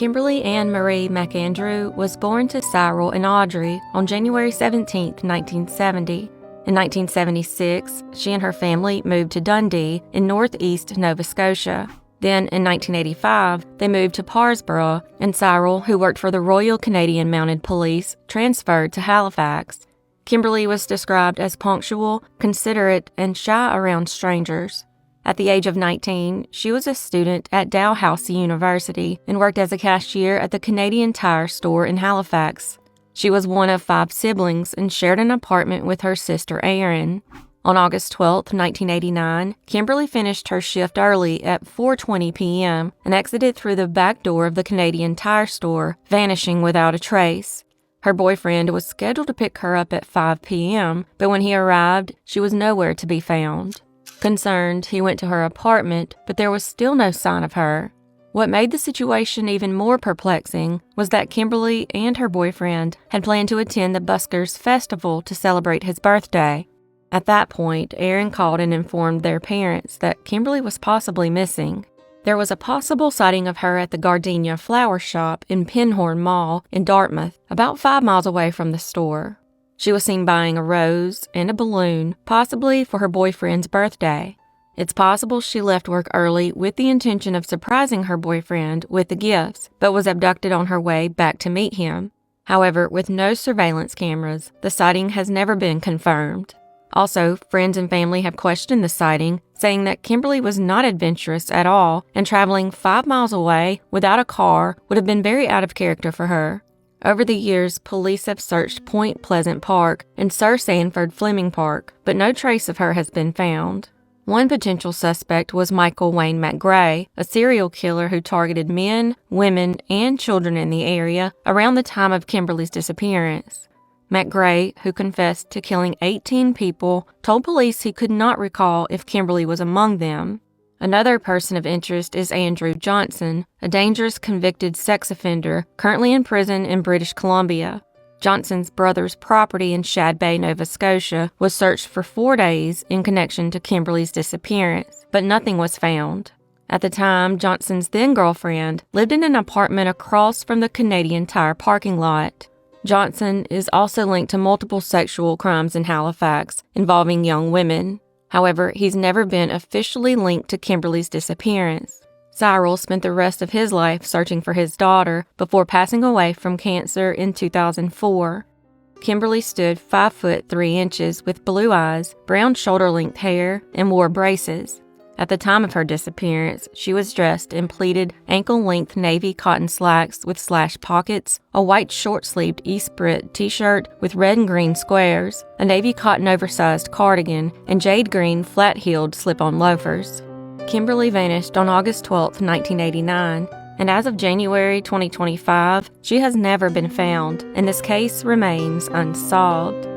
Kimberly Ann Marie McAndrew was born to Cyril and Audrey on January 17, 1970. In 1976, she and her family moved to Dundee in northeast Nova Scotia. Then, in 1985, they moved to Parsborough, and Cyril, who worked for the Royal Canadian Mounted Police, transferred to Halifax. Kimberly was described as punctual, considerate, and shy around strangers. At the age of 19, she was a student at Dalhousie University and worked as a cashier at the Canadian Tire store in Halifax. She was one of 5 siblings and shared an apartment with her sister Erin. On August 12, 1989, Kimberly finished her shift early at 4:20 p.m. and exited through the back door of the Canadian Tire store, vanishing without a trace. Her boyfriend was scheduled to pick her up at 5 p.m., but when he arrived, she was nowhere to be found. Concerned, he went to her apartment, but there was still no sign of her. What made the situation even more perplexing was that Kimberly and her boyfriend had planned to attend the Buskers Festival to celebrate his birthday. At that point, Erin called and informed their parents that Kimberly was possibly missing. There was a possible sighting of her at the Gardenia Flower Shop in Pinhorn Mall in Dartmouth, about 5 miles away from the store. She was seen buying a rose and a balloon, possibly for her boyfriend's birthday. It's possible she left work early with the intention of surprising her boyfriend with the gifts, but was abducted on her way back to meet him. However, with no surveillance cameras, the sighting has never been confirmed. Also, friends and family have questioned the sighting, saying that Kimberly was not adventurous at all, and traveling 5 miles away without a car would have been very out of character for her. Over the years, police have searched Point Pleasant Park and Sir Sanford Fleming Park, but no trace of her has been found. One potential suspect was Michael Wayne McGray, a serial killer who targeted men, women, and children in the area around the time of Kimberly's disappearance. McGray, who confessed to killing 18 people, told police he could not recall if Kimberly was among them. Another person of interest is Andrew Johnson, a dangerous convicted sex offender currently in prison in British Columbia. Johnson's brother's property in Shad Bay, Nova Scotia, was searched for 4 days in connection to Kimberly's disappearance, but nothing was found. At the time, Johnson's then-girlfriend lived in an apartment across from the Canadian Tire parking lot. Johnson is also linked to multiple sexual crimes in Halifax involving young women. However, he's never been officially linked to Kimberly's disappearance. Cyril spent the rest of his life searching for his daughter before passing away from cancer in 2004. Kimberly stood 5 foot 3 inches with blue eyes, brown shoulder-length hair, and wore braces. At the time of her disappearance, she was dressed in pleated, ankle-length navy cotton slacks with slash pockets, a white short-sleeved Esprit t-shirt with red and green squares, a navy cotton oversized cardigan, and jade green flat-heeled slip-on loafers. Kimberly vanished on August 12, 1989, and as of January 2025, she has never been found, and this case remains unsolved.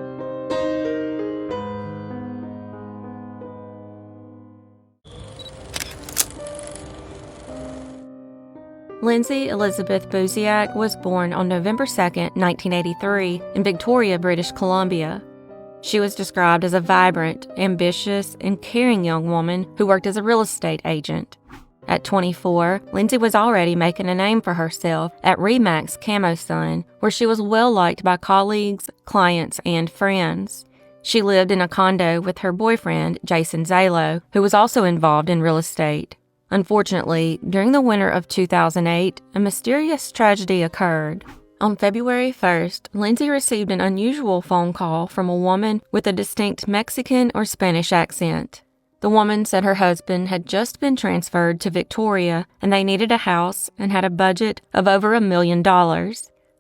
Lindsay Elizabeth Buziak was born on November 2, 1983, in Victoria, British Columbia. She was described as a vibrant, ambitious, and caring young woman who worked as a real estate agent. At 24, Lindsay was already making a name for herself at Remax Camo Sun, where she was well liked by colleagues, clients, and friends. She lived in a condo with her boyfriend, Jason Zalo, who was also involved in real estate. Unfortunately, during the winter of 2008, a mysterious tragedy occurred. On February 1st, Lindsay received an unusual phone call from a woman with a distinct Mexican or Spanish accent. The woman said her husband had just been transferred to Victoria and they needed a house and had a budget of over $1 million.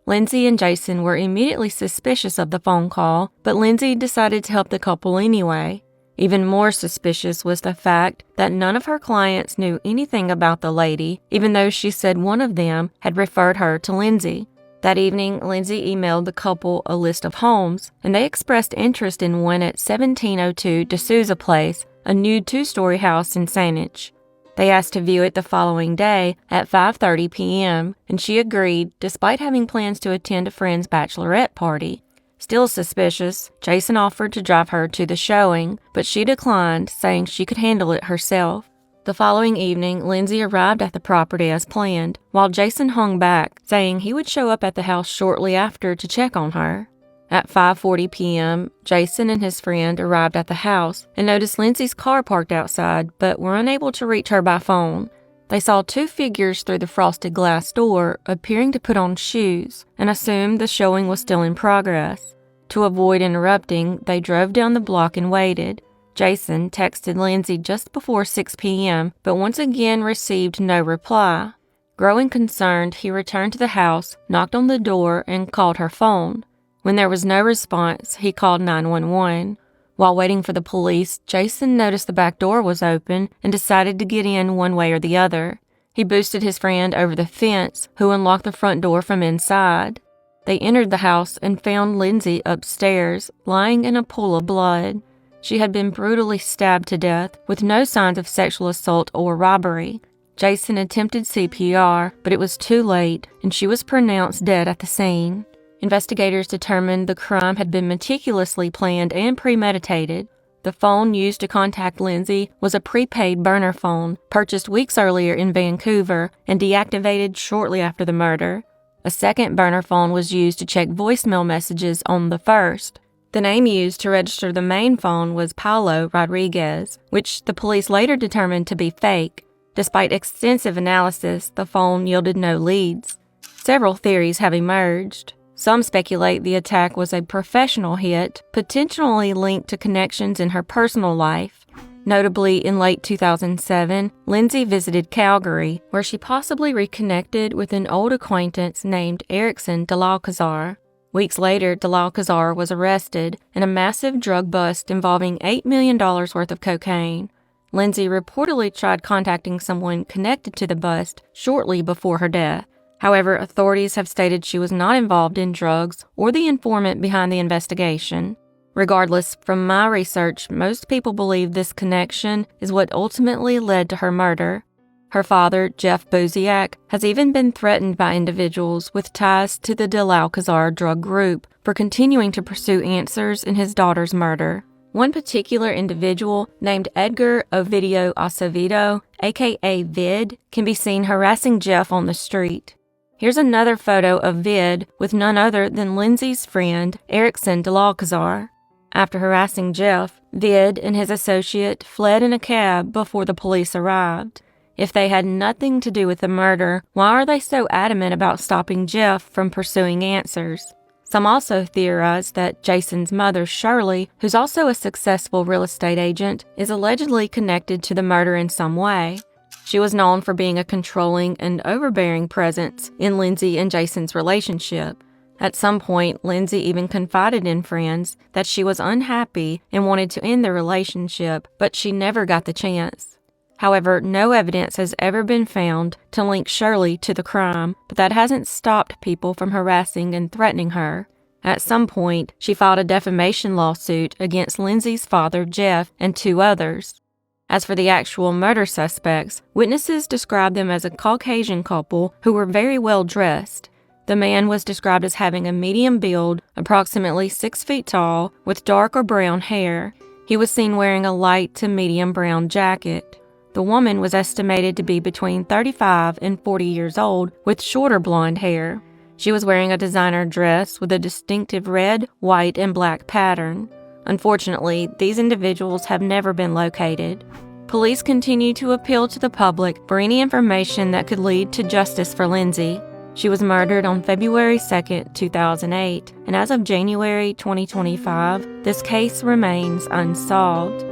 Lindsay and Jason were immediately suspicious of the phone call, but Lindsay decided to help the couple anyway. Even more suspicious was the fact that none of her clients knew anything about the lady, even though she said one of them had referred her to Lindsay. That evening, Lindsay emailed the couple a list of homes, and they expressed interest in one at 1702 D'Souza Place, a new 2-story house in Saanich. They asked to view it the following day at 5:30 p.m., and she agreed despite having plans to attend a friend's bachelorette party. Still suspicious, Jason offered to drive her to the showing, but she declined, saying she could handle it herself. The following evening, Lindsay arrived at the property as planned, while Jason hung back, saying he would show up at the house shortly after to check on her. At 5:40 p.m., Jason and his friend arrived at the house and noticed Lindsay's car parked outside, but were unable to reach her by phone. They saw two figures through the frosted glass door, appearing to put on shoes, and assumed the showing was still in progress. To avoid interrupting, they drove down the block and waited. Jason texted Lindsay just before 6 p.m., but once again received no reply. Growing concerned, he returned to the house, knocked on the door, and called her phone. When there was no response, he called 911. While waiting for the police, Jason noticed the back door was open and decided to get in one way or the other. He boosted his friend over the fence, who unlocked the front door from inside. They entered the house and found Lindsay upstairs, lying in a pool of blood. She had been brutally stabbed to death, with no signs of sexual assault or robbery. Jason attempted CPR, but it was too late, and she was pronounced dead at the scene. Investigators determined the crime had been meticulously planned and premeditated. The phone used to contact Lindsay was a prepaid burner phone purchased weeks earlier in Vancouver and deactivated shortly after the murder. A second burner phone was used to check voicemail messages on the first. The name used to register the main phone was Paulo Rodriguez, which the police later determined to be fake. Despite extensive analysis, the phone yielded no leads. Several theories have emerged. Some speculate the attack was a professional hit, potentially linked to connections in her personal life. Notably, in late 2007, Lindsay visited Calgary, where she possibly reconnected with an old acquaintance named Erickson de l'Alcazar. Weeks later, de l'Alcazar was arrested in a massive drug bust involving $8 million worth of cocaine. Lindsay reportedly tried contacting someone connected to the bust shortly before her death. However, authorities have stated she was not involved in drugs or the informant behind the investigation. Regardless, from my research, most people believe this connection is what ultimately led to her murder. Her father, Jeff Buziak, has even been threatened by individuals with ties to the de l'Alcazar drug group for continuing to pursue answers in his daughter's murder. One particular individual, named Edgar Ovidio Acevedo, aka Vid, can be seen harassing Jeff on the street. Here's another photo of Vid with none other than Lindsay's friend, Erickson de l'Alcazar. After harassing Jeff, Vid and his associate fled in a cab before the police arrived. If they had nothing to do with the murder, why are they so adamant about stopping Jeff from pursuing answers? Some also theorize that Jason's mother, Shirley, who's also a successful real estate agent, is allegedly connected to the murder in some way. She was known for being a controlling and overbearing presence in Lindsay and Jason's relationship. At some point, Lindsay even confided in friends that she was unhappy and wanted to end the relationship, but she never got the chance. However, no evidence has ever been found to link Shirley to the crime, but that hasn't stopped people from harassing and threatening her. At some point, she filed a defamation lawsuit against Lindsay's father, Jeff, and two others. As for the actual murder suspects, witnesses described them as a Caucasian couple who were very well dressed. The man was described as having a medium build, approximately 6 feet tall, with dark or brown hair. He was seen wearing a light to medium brown jacket. The woman was estimated to be between 35 and 40 years old, with shorter blonde hair. She was wearing a designer dress with a distinctive red, white, and black pattern. Unfortunately, these individuals have never been located. Police continue to appeal to the public for any information that could lead to justice for Lindsay. She was murdered on February 2, 2008, and as of January 2025, this case remains unsolved.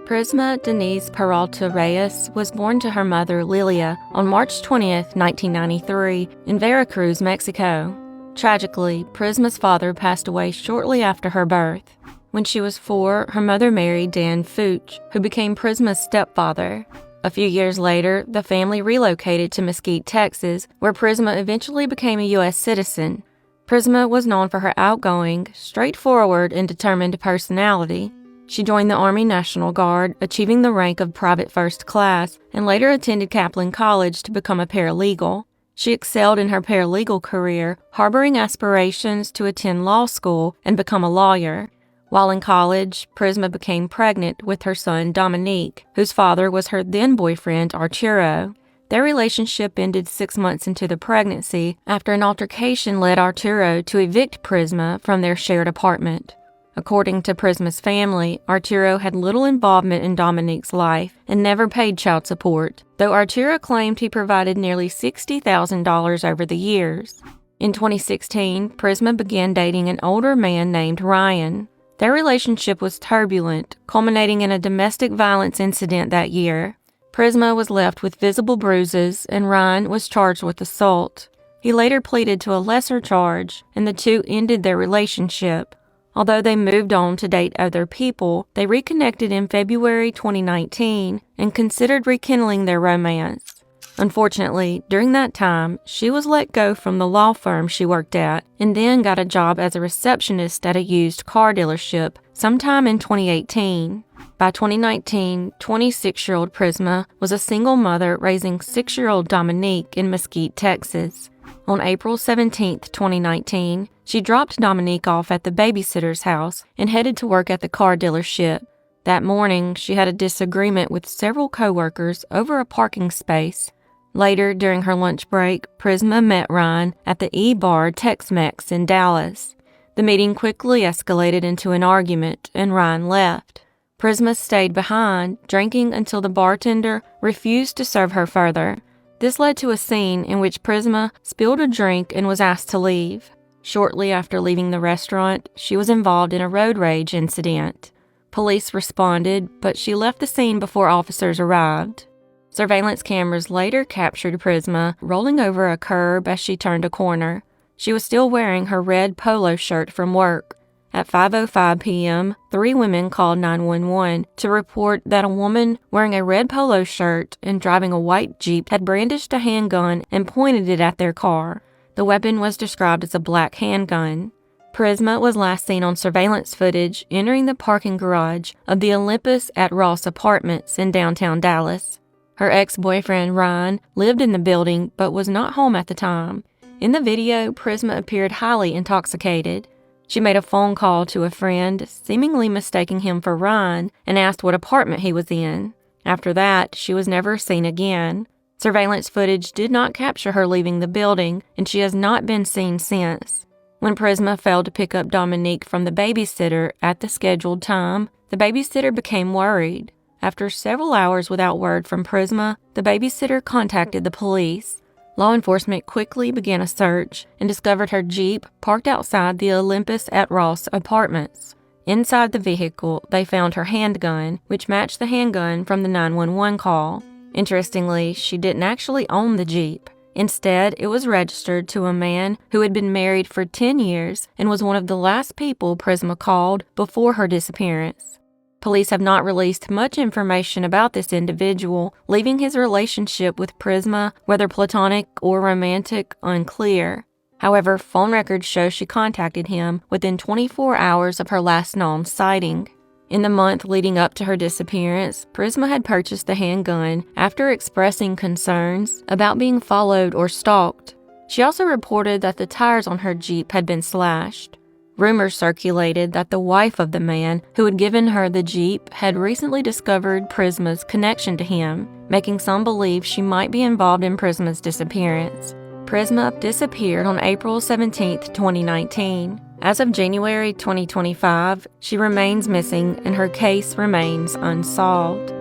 Prisma Denise Peralta Reyes was born to her mother, Lilia, on March 20, 1993, in Veracruz, Mexico. Tragically, Prisma's father passed away shortly after her birth. When she was 4, her mother married Dan Fuchs, who became Prisma's stepfather. A few years later, the family relocated to Mesquite, Texas, where Prisma eventually became a U.S. citizen. Prisma was known for her outgoing, straightforward, and determined personality. She joined the Army National Guard, achieving the rank of Private First Class, and later attended Kaplan College to become a paralegal. She excelled in her paralegal career, harboring aspirations to attend law school and become a lawyer. While in college, Prisma became pregnant with her son Dominique, whose father was her then-boyfriend Arturo. Their relationship ended 6 months into the pregnancy after an altercation led Arturo to evict Prisma from their shared apartment. According to Prisma's family, Arturo had little involvement in Dominique's life and never paid child support, though Arturo claimed he provided nearly $60,000 over the years. In 2016, Prisma began dating an older man named Ryan. Their relationship was turbulent, culminating in a domestic violence incident that year. Prisma was left with visible bruises, and Ryan was charged with assault. He later pleaded to a lesser charge, and the two ended their relationship. Although they moved on to date other people, they reconnected in February 2019 and considered rekindling their romance. Unfortunately, during that time, she was let go from the law firm she worked at and then got a job as a receptionist at a used car dealership sometime in 2018. By 2019, 26-year-old Prisma was a single mother raising 6-year-old Dominique in Mesquite, Texas. On April 17, 2019, she dropped Dominique off at the babysitter's house and headed to work at the car dealership. That morning, she had a disagreement with several coworkers over a parking space. Later, during her lunch break, Prisma met Ryan at the E-Bar Tex-Mex in Dallas. The meeting quickly escalated into an argument, and Ryan left. Prisma stayed behind, drinking until the bartender refused to serve her further. This led to a scene in which Prisma spilled a drink and was asked to leave. Shortly after leaving the restaurant, she was involved in a road rage incident. Police responded, but she left the scene before officers arrived. Surveillance cameras later captured Prisma rolling over a curb as she turned a corner. She was still wearing her red polo shirt from work. At 5:05 p.m., 3 women called 911 to report that a woman wearing a red polo shirt and driving a white Jeep had brandished a handgun and pointed it at their car. The weapon was described as a black handgun. Prisma was last seen on surveillance footage entering the parking garage of the Olympus at Ross Apartments in downtown Dallas. Her ex-boyfriend, Ryan, lived in the building but was not home at the time. In the video, Prisma appeared highly intoxicated. She made a phone call to a friend, seemingly mistaking him for Ryan, and asked what apartment he was in. After that, she was never seen again. Surveillance footage did not capture her leaving the building, and she has not been seen since. When Prisma failed to pick up Dominique from the babysitter at the scheduled time, the babysitter became worried. After several hours without word from Prisma, the babysitter contacted the police. Law enforcement quickly began a search and discovered her Jeep parked outside the Olympus at Ross Apartments. Inside the vehicle, they found her handgun, which matched the handgun from the 911 call. Interestingly, she didn't actually own the Jeep. Instead, it was registered to a man who had been married for 10 years and was one of the last people Prisma called before her disappearance. Police have not released much information about this individual, leaving his relationship with Prisma, whether platonic or romantic, unclear. However, phone records show she contacted him within 24 hours of her last known sighting. In the month leading up to her disappearance, Prisma had purchased the handgun after expressing concerns about being followed or stalked. She also reported that the tires on her Jeep had been slashed. Rumors circulated that the wife of the man who had given her the Jeep had recently discovered Prisma's connection to him, making some believe she might be involved in Prisma's disappearance. Prisma disappeared on April 17, 2019. As of January 2025, she remains missing and her case remains unsolved.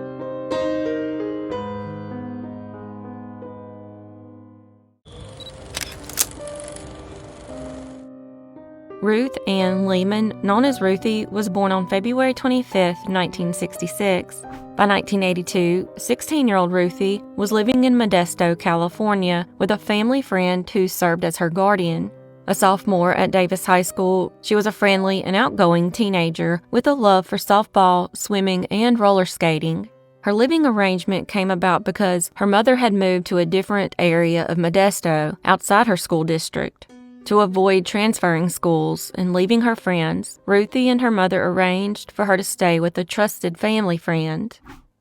Ruth Ann Leamon, known as Ruthie, was born on February 25, 1966. By 1982, 16-year-old Ruthie was living in Modesto, California, with a family friend who served as her guardian. A sophomore at Davis High School, she was a friendly and outgoing teenager with a love for softball, swimming, and roller skating. Her living arrangement came about because her mother had moved to a different area of Modesto, outside her school district. To avoid transferring schools and leaving her friends, Ruthie and her mother arranged for her to stay with a trusted family friend.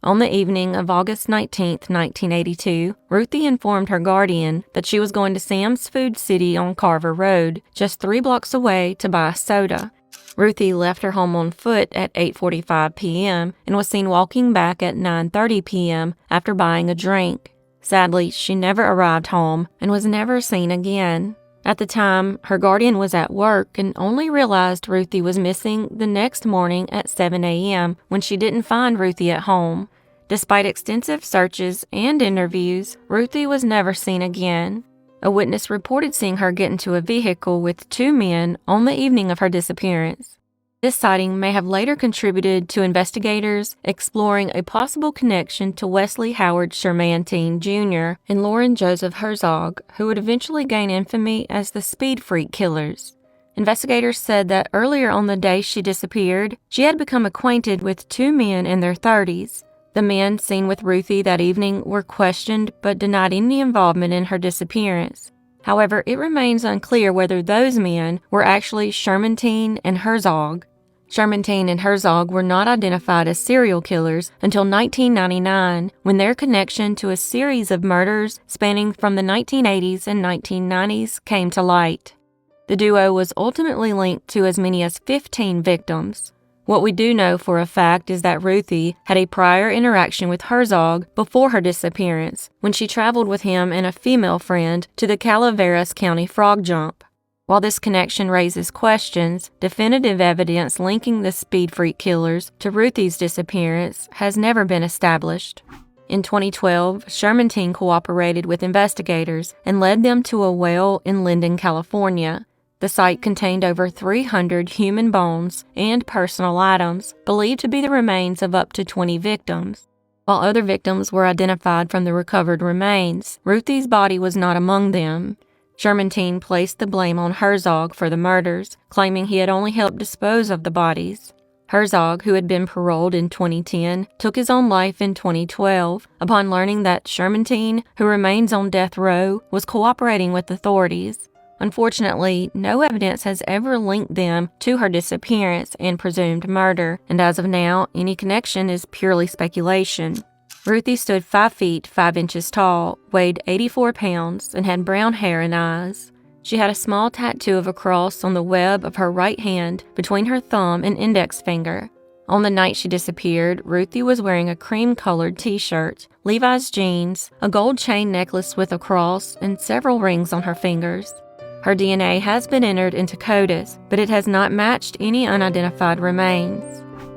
On the evening of August 19, 1982, Ruthie informed her guardian that she was going to Sam's Food City on Carver Road, just 3 blocks away, to buy a soda. Ruthie left her home on foot at 8:45 p.m. and was seen walking back at 9:30 p.m. after buying a drink. Sadly, she never arrived home and was never seen again. At the time, her guardian was at work and only realized Ruthie was missing the next morning at 7 a.m. when she didn't find Ruthie at home. Despite extensive searches and interviews, Ruthie was never seen again. A witness reported seeing her get into a vehicle with 2 men on the evening of her disappearance. This sighting may have later contributed to investigators exploring a possible connection to Wesley Howard Shermantine Jr. and Lauren Joseph Herzog, who would eventually gain infamy as the Speed Freak Killers. Investigators said that earlier on the day she disappeared, she had become acquainted with 2 men in their 30s. The men seen with Ruthie that evening were questioned but denied any involvement in her disappearance. However, it remains unclear whether those men were actually Shermantine and Herzog. Shermantine and Herzog were not identified as serial killers until 1999, when their connection to a series of murders spanning from the 1980s and 1990s came to light. The duo was ultimately linked to as many as 15 victims. What we do know for a fact is that Ruthie had a prior interaction with Herzog before her disappearance, when she traveled with him and a female friend to the Calaveras County Frog Jump. While this connection raises questions, definitive evidence linking the Speed Freak Killers to Ruthie's disappearance has never been established. In 2012, Shermantine cooperated with investigators and led them to a well in Linden, California. The site contained over 300 human bones and personal items, believed to be the remains of up to 20 victims. While other victims were identified from the recovered remains, Ruthie's body was not among them. Shermantine placed the blame on Herzog for the murders, claiming he had only helped dispose of the bodies. Herzog, who had been paroled in 2010, took his own life in 2012 upon learning that Shermantine, who remains on death row, was cooperating with authorities. Unfortunately, no evidence has ever linked them to her disappearance and presumed murder, and as of now, any connection is purely speculation. Ruthie stood 5 feet 5 inches tall, weighed 84 pounds, and had brown hair and eyes. She had a small tattoo of a cross on the web of her right hand between her thumb and index finger. On the night she disappeared, Ruthie was wearing a cream-colored t-shirt, Levi's jeans, a gold chain necklace with a cross, and several rings on her fingers. Her DNA has been entered into CODIS, but it has not matched any unidentified remains.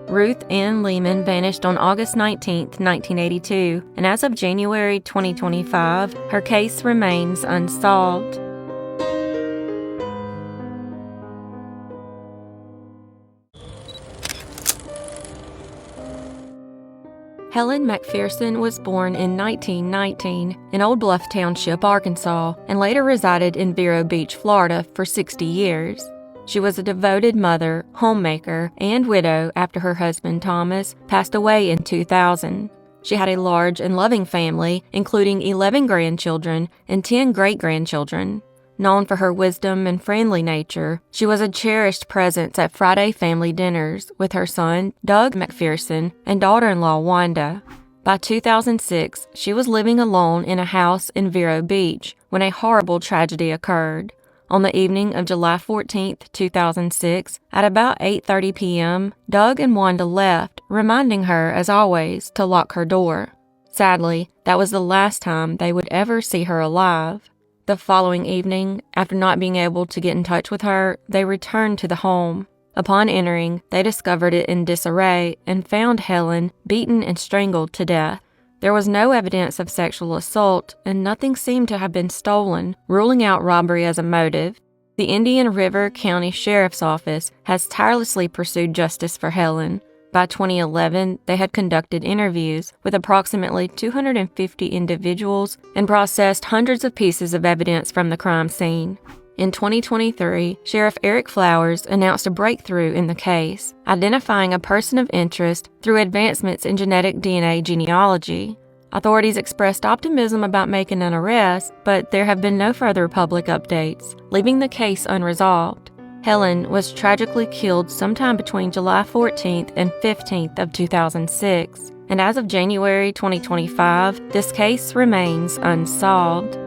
Ruth Ann Leamon vanished on August 19, 1982, and as of January 2025, her case remains unsolved. Helen McPherson was born in 1919 in Old Bluff Township, Arkansas, and later resided in Vero Beach, Florida for 60 years. She was a devoted mother, homemaker, and widow after her husband Thomas passed away in 2000. She had a large and loving family, including 11 grandchildren and 10 great-grandchildren. Known for her wisdom and friendly nature, she was a cherished presence at Friday family dinners with her son, Doug McPherson, and daughter-in-law, Wanda. By 2006, she was living alone in a house in Vero Beach when a horrible tragedy occurred. On the evening of July 14, 2006, at about 8:30 p.m., Doug and Wanda left, reminding her, as always, to lock her door. Sadly, that was the last time they would ever see her alive. The following evening, after not being able to get in touch with her, they returned to the home. Upon entering, they discovered it in disarray and found Helen beaten and strangled to death. There was no evidence of sexual assault, and nothing seemed to have been stolen, ruling out robbery as a motive. The Indian River County Sheriff's Office has tirelessly pursued justice for Helen. By 2011, they had conducted interviews with approximately 250 individuals and processed hundreds of pieces of evidence from the crime scene. In 2023, Sheriff Eric Flowers announced a breakthrough in the case, identifying a person of interest through advancements in genetic DNA genealogy. Authorities expressed optimism about making an arrest, but there have been no further public updates, leaving the case unresolved. Helen was tragically killed sometime between July 14th and 15th of 2006. and as of January 2025, this case remains unsolved.